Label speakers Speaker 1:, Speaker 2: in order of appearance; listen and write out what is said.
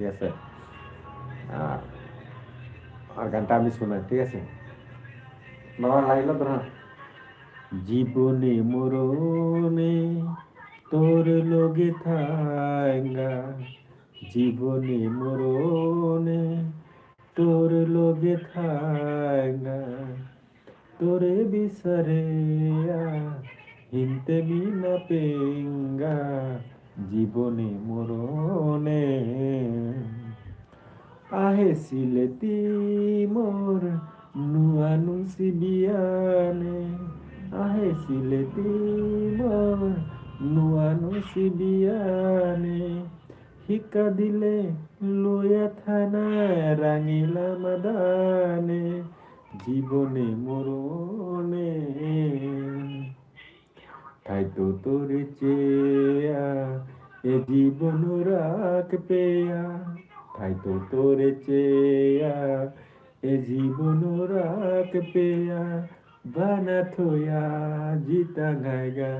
Speaker 1: ঠিক আছে? আ আর গানটা আমি শোনাই, ঠিক আছে? বাবা লাইনটা ধরো না। জীবনে মরণে তোর লগে থাইঙ্গা, জীবনে মরণে তোর লগে থাইঙ্গা, তোরে বিসরিয়া হিনতে মিনা পেঙ্গা, জীবনে মরণে আহে সিলেতি মোর নুয়ানু সিবিয়ানে, আহে সিলেতি মোর নুয়ানু সিবিয়ানে, শিকা দিলে লয়া থানায় রাঙিলা মাদানে, জীবনে মরণে তাই তো তোরে চেয়া এ জীবন রাখ পেয়া, তাই তো তোরে চেয়া এ জীবন রাখ পেয়া, বানা থোয়া জিতা গায়গা